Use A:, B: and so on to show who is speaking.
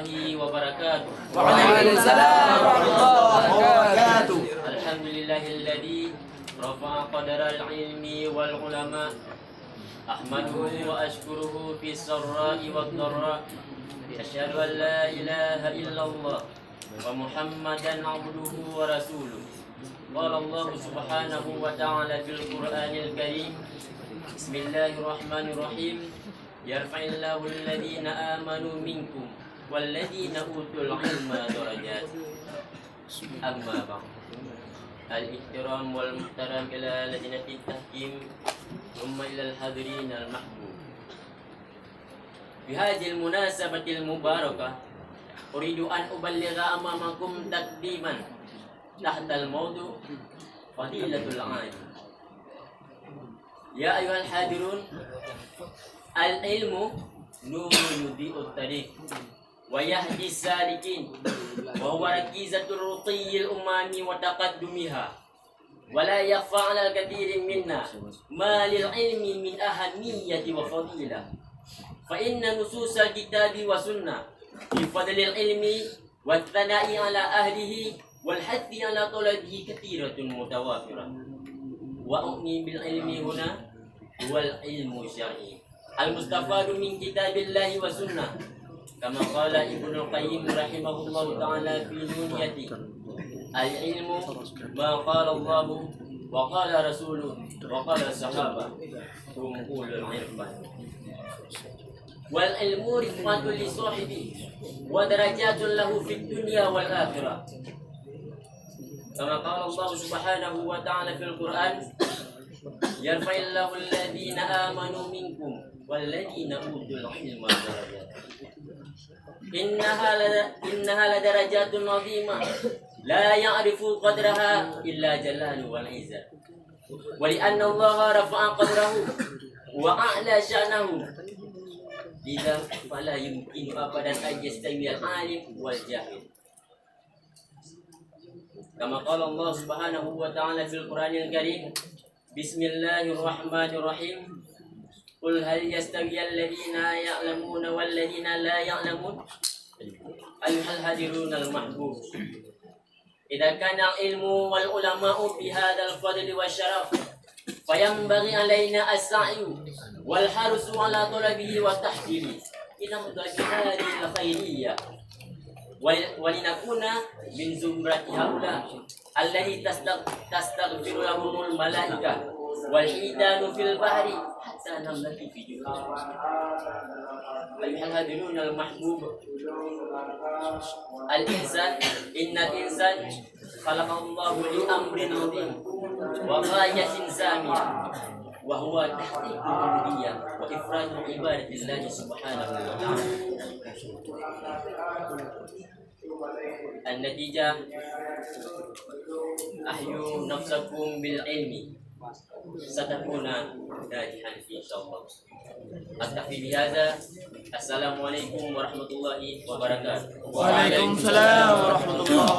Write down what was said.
A: الله وبركاته.
B: وعليكم السلام ورحمة الله وبركاته.
A: الحمد لله الذي رفع قدر العلم والعلماء. أحمده وأشكره في السراء والضراء. أشهد أن لا إله إلا الله ومحمدا عبده ورسوله. قال الله سبحانه وتعالى في القرآن الكريم: بسم الله الرحمن الرحيم. يرفع الله الذين آمنوا منكم والذين أوتوا العلم درجات. أما بعد، الاحترام والمحترم إلى لجنة التحكيم ثم إلى الحاضرين المحبوب. بهذه المناسبة المباركة أريد أن أبلغ أمامكم تقديما تحت الموضوع فضيلة العالم. يا أيها الحاضرون، العلم نور يضيء الطريق ويهدي السالكين، وهو ركيزة الرقي الأمم وتقدمها، ولا يخفى على الكثير منا ما للعلم من أهمية وفضيلة، فإن نصوص الكتاب والسنة في فضل العلم والثناء على أهله والحث على طلبه كثيرة متوافرة. وأؤمن بالعلم هنا هو العلم الشرعي المستفاد من كتاب الله والسنة، كما قال ابن القيم رحمه الله تعالى في نونيته: العلم ما قال الله وقال رسوله وقال الصحابة هم أولو العرفان. والعلم رفعة لصاحبه ودرجات له في الدنيا والآخرة، كما قال الله سبحانه وتعالى في القرآن: يرفع الله الذين آمنوا منكم والذين أوتوا العلم درجات. إنها لدرجات عظيمة لا يعرف قدرها إلا جلال والعزة، ولأن الله رفع قدره وأعلى شأنه، لذا فلا يمكن أبدا أن يستوي العالم والجاهل، كما قال الله سبحانه وتعالى في القرآن الكريم: بسم الله الرحمن الرحيم. قل هل يستوي الذين يعلمون والذين لا يعلمون. أيها الحاضرون المحبوب، إذا كان العلم والعلماء بهذا الفضل والشرف، فينبغي علينا السعي والحرص على طلبه وتحصيله لنهضة هذه الخيرية، ولنكون من زمرة هؤلاء الذي تستغفر لهم الملائكة والحيتان في البحر حتى نملة في جحور. أيها الحاضرون المحبوب، إن الإنسان خلقه الله لأمر عظيم وغاية سامية، وهو تحقيق الربوبية وإفراد عبادة الله سبحانه وتعالى. النتيجة: أحيوا نفسكم بالعلم ستكون ناجحا إن شاء الله. أكتفي بهذا. السلام عليكم ورحمة الله وبركاته.
B: وعليكم السلام ورحمة الله.